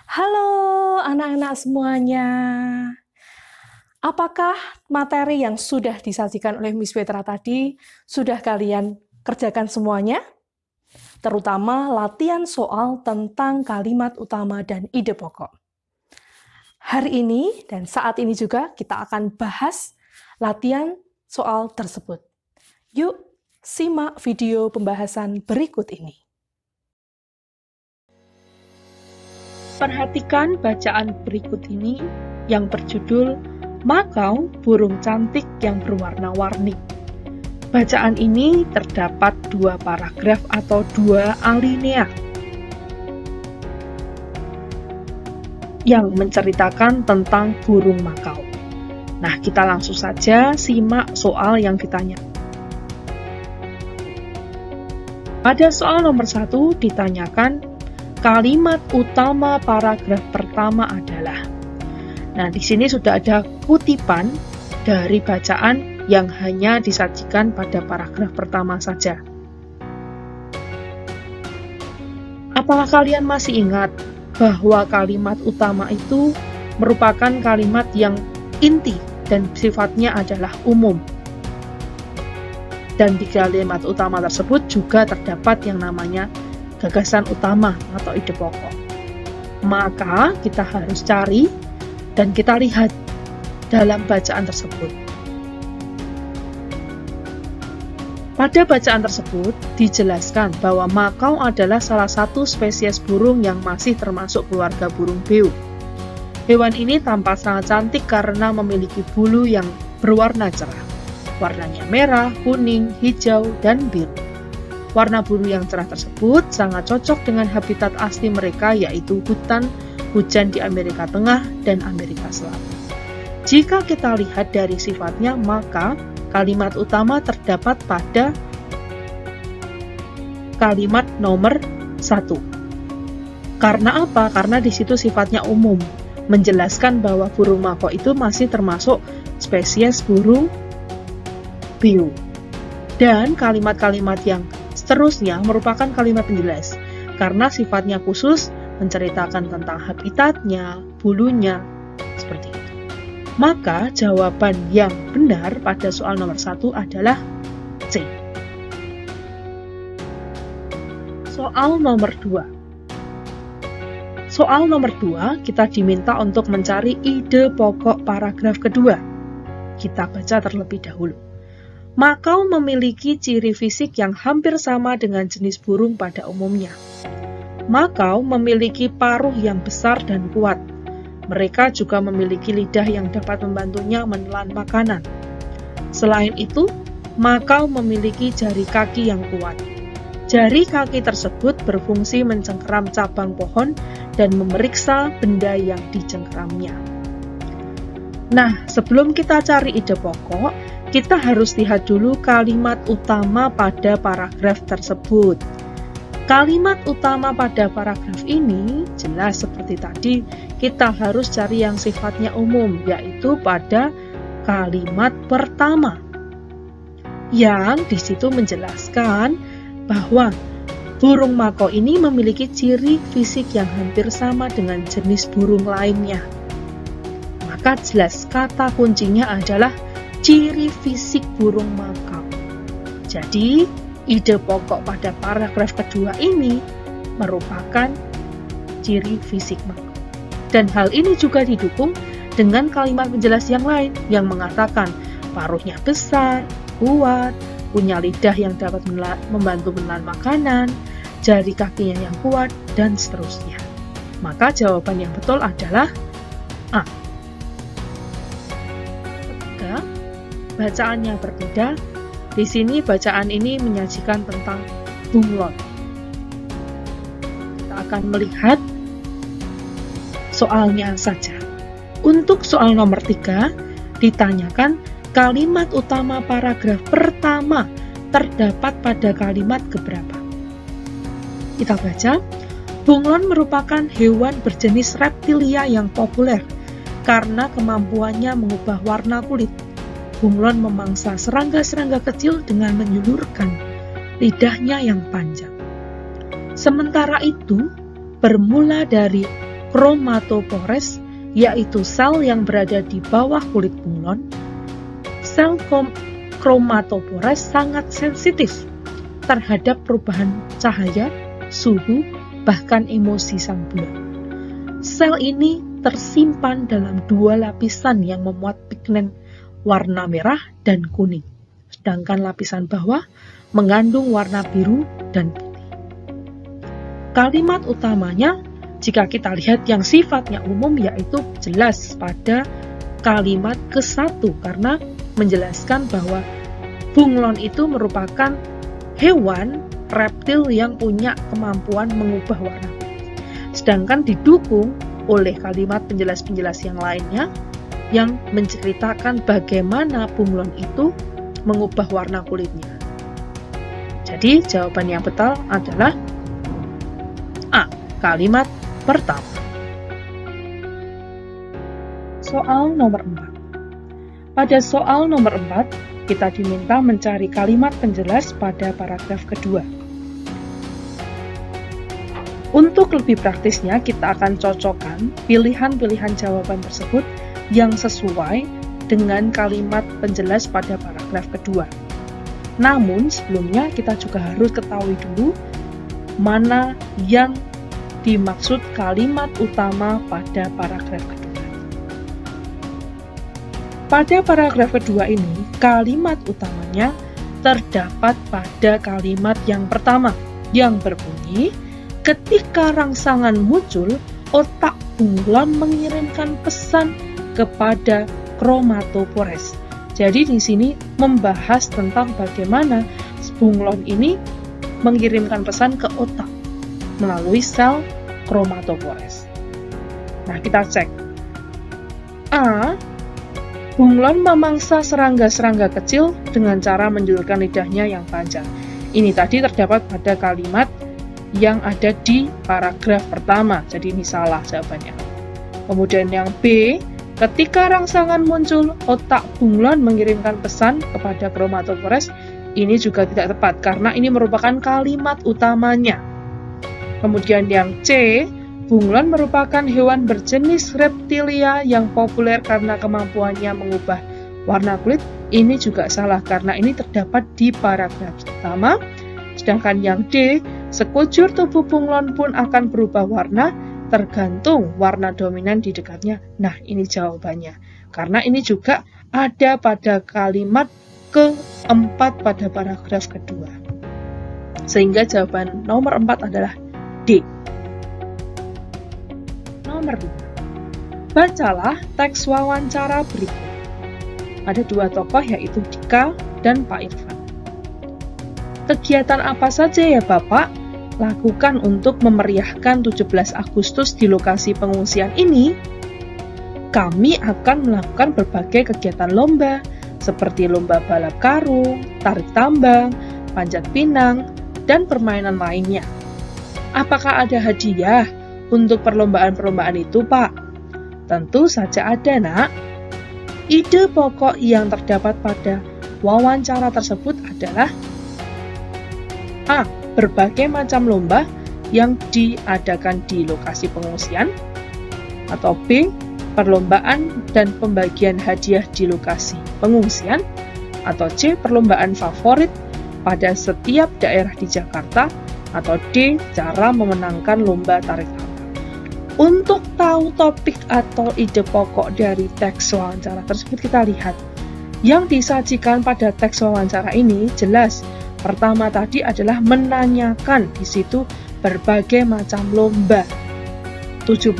Halo anak-anak semuanya. Apakah materi yang sudah disajikan oleh Miss Petra tadi sudah kalian kerjakan semuanya? Terutama latihan soal tentang kalimat utama dan ide pokok. Hari ini dan saat ini juga kita akan bahas latihan soal tersebut. Yuk, simak video pembahasan berikut ini. Perhatikan bacaan berikut ini yang berjudul Makau, burung cantik yang berwarna-warni. Bacaan ini terdapat 2 paragraf atau 2 alinea yang menceritakan tentang burung makau. Nah, kita langsung saja simak soal yang ditanya. Pada soal nomor 1 ditanyakan kalimat utama paragraf pertama adalah. Nah, di sini sudah ada kutipan dari bacaan yang hanya disajikan pada paragraf pertama saja. Apakah kalian masih ingat bahwa kalimat utama itu merupakan kalimat yang inti dan sifatnya adalah umum? Dan di kalimat utama tersebut juga terdapat yang namanya gagasan utama atau ide pokok. Maka kita harus cari dan kita lihat dalam bacaan tersebut. Pada bacaan tersebut dijelaskan bahwa makau adalah salah satu spesies burung yang masih termasuk keluarga burung beo. Hewan ini tampak sangat cantik karena memiliki bulu yang berwarna cerah. Warnanya merah, kuning, hijau, dan biru. Warna bulu yang cerah tersebut sangat cocok dengan habitat asli mereka, yaitu hutan hujan di Amerika Tengah dan Amerika Selatan. Jika kita lihat dari sifatnya, maka kalimat utama terdapat pada kalimat nomor 1. Karena apa? Karena di situ sifatnya umum, menjelaskan bahwa burung makau itu masih termasuk spesies burung beo. Dan kalimat-kalimat yang seterusnya merupakan kalimat penjelas, karena sifatnya khusus menceritakan tentang habitatnya, bulunya, seperti itu. Maka jawaban yang benar pada soal nomor 1 adalah C. Soal nomor 2. Soal nomor 2, kita diminta untuk mencari ide pokok paragraf kedua. Kita baca terlebih dahulu. Makau memiliki ciri fisik yang hampir sama dengan jenis burung pada umumnya. Makau memiliki paruh yang besar dan kuat. Mereka juga memiliki lidah yang dapat membantunya menelan makanan. Selain itu, makau memiliki jari kaki yang kuat. Jari kaki tersebut berfungsi mencengkeram cabang pohon dan memeriksa benda yang dicengkeramnya. Nah, sebelum kita cari ide pokok, kita harus lihat dulu kalimat utama pada paragraf tersebut. Kalimat utama pada paragraf ini jelas seperti tadi, kita harus cari yang sifatnya umum, yaitu pada kalimat pertama. Yang di situ menjelaskan bahwa burung makau ini memiliki ciri fisik yang hampir sama dengan jenis burung lainnya. Maka jelas kata kuncinya adalah ciri fisik burung makau. Jadi, ide pokok pada paragraf kedua ini merupakan ciri fisik makau. Dan hal ini juga didukung dengan kalimat penjelas yang lain yang mengatakan paruhnya besar, kuat, punya lidah yang dapat membantu menelan makanan, jari kakinya yang kuat, dan seterusnya. Maka jawaban yang betul adalah A. Bacaannya berbeda. Di sini bacaan ini menyajikan tentang bunglon. Kita akan melihat soalnya saja. Untuk soal nomor 3, ditanyakan kalimat utama paragraf pertama terdapat pada kalimat keberapa. Kita baca, bunglon merupakan hewan berjenis reptilia yang populer karena kemampuannya mengubah warna kulit. Bunglon memangsa serangga-serangga kecil dengan menyulurkan lidahnya yang panjang. Sementara itu, bermula dari kromatopores, yaitu sel yang berada di bawah kulit bunglon. Sel kromatopores sangat sensitif terhadap perubahan cahaya, suhu, bahkan emosi sang bulan. Sel ini tersimpan dalam 2 lapisan yang memuat pigmen warna merah dan kuning, sedangkan lapisan bawah mengandung warna biru dan putih. Kalimat utamanya, jika kita lihat yang sifatnya umum, yaitu jelas pada kalimat ke-1 karena menjelaskan bahwa bunglon itu merupakan hewan reptil yang punya kemampuan mengubah warna. Sedangkan didukung oleh kalimat penjelas-penjelas yang lainnya yang menceritakan bagaimana bunglon itu mengubah warna kulitnya. Jadi jawaban yang betul adalah A, kalimat pertama. Soal nomor 4. Pada soal nomor 4, kita diminta mencari kalimat penjelas pada paragraf kedua. Untuk lebih praktisnya, kita akan cocokkan pilihan-pilihan jawaban tersebut yang sesuai dengan kalimat penjelas pada paragraf kedua. Namun, sebelumnya kita juga harus ketahui dulu mana yang dimaksud kalimat utama pada paragraf kedua. Pada paragraf kedua ini, kalimat utamanya terdapat pada kalimat yang pertama, yang berbunyi, ketika rangsangan muncul, otak bunglon mengirimkan pesan kepada kromatopores. Jadi di sini membahas tentang bagaimana bunglon ini mengirimkan pesan ke otak melalui sel kromatopores. Nah, kita cek. A. Bunglon memangsa serangga-serangga kecil dengan cara menjulurkan lidahnya yang panjang. Ini tadi terdapat pada kalimat yang ada di paragraf pertama, jadi ini salah jawabannya. Kemudian yang B, ketika rangsangan muncul, otak bunglon mengirimkan pesan kepada kromatopores. Ini juga tidak tepat, karena ini merupakan kalimat utamanya. Kemudian yang C, bunglon merupakan hewan berjenis reptilia yang populer karena kemampuannya mengubah warna kulit. Ini juga salah, karena ini terdapat di paragraf pertama. Sedangkan yang D, sekujur tubuh bunglon pun akan berubah warna tergantung warna dominan di dekatnya. Nah, ini jawabannya. Karena ini juga ada pada kalimat keempat pada paragraf kedua. Sehingga jawaban nomor 4 adalah D. Nomor 5. Bacalah teks wawancara berikut. Ada 2 tokoh, yaitu Dika dan Pak Irfan. Kegiatan apa saja ya Bapak lakukan untuk memeriahkan 17 Agustus di lokasi pengungsian ini? Kami akan melakukan berbagai kegiatan lomba, seperti lomba balap karung, tarik tambang, panjat pinang, dan permainan lainnya. Apakah ada hadiah untuk perlombaan-perlombaan itu, Pak? Tentu saja ada, Nak. Ide pokok yang terdapat pada wawancara tersebut adalah A. Berbagai macam lomba yang diadakan di lokasi pengungsian, atau B. Perlombaan dan pembagian hadiah di lokasi pengungsian, atau C. Perlombaan favorit pada setiap daerah di Jakarta, atau D. Cara memenangkan lomba tarik tambang. Untuk tahu topik atau ide pokok dari teks wawancara tersebut, kita lihat yang disajikan pada teks wawancara ini jelas. Pertama tadi adalah menanyakan di situ berbagai macam lomba 17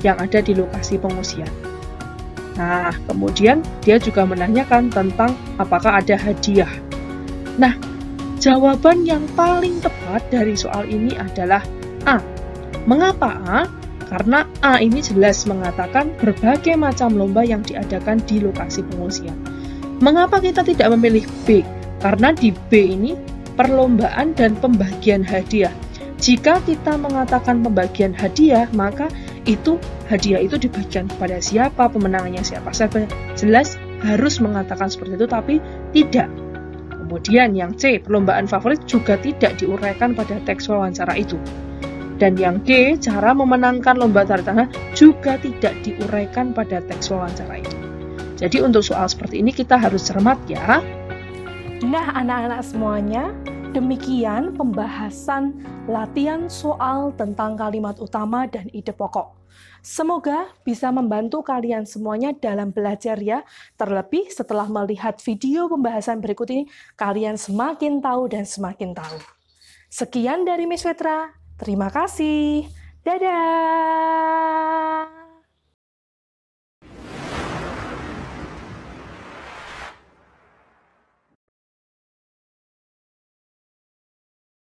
yang ada di lokasi pengungsian. Nah, kemudian dia juga menanyakan tentang apakah ada hadiah. Nah, jawaban yang paling tepat dari soal ini adalah A. Mengapa A? Karena A ini jelas mengatakan berbagai macam lomba yang diadakan di lokasi pengungsian. Mengapa kita tidak memilih B? Karena di B ini perlombaan dan pembagian hadiah. Jika kita mengatakan pembagian hadiah, maka itu hadiah itu dibagikan kepada siapa, pemenangnya siapa. Saya jelas harus mengatakan seperti itu, tapi tidak. Kemudian yang C, perlombaan favorit juga tidak diuraikan pada teks wawancara itu. Dan yang D, cara memenangkan lomba tarik tambang juga tidak diuraikan pada teks wawancara itu. Jadi untuk soal seperti ini kita harus cermat ya. Nah, anak-anak semuanya, demikian pembahasan latihan soal tentang kalimat utama dan ide pokok. Semoga bisa membantu kalian semuanya dalam belajar ya. Terlebih setelah melihat video pembahasan berikut ini, kalian semakin tahu dan semakin tahu. Sekian dari Miss Petra. Terima kasih. Dadah!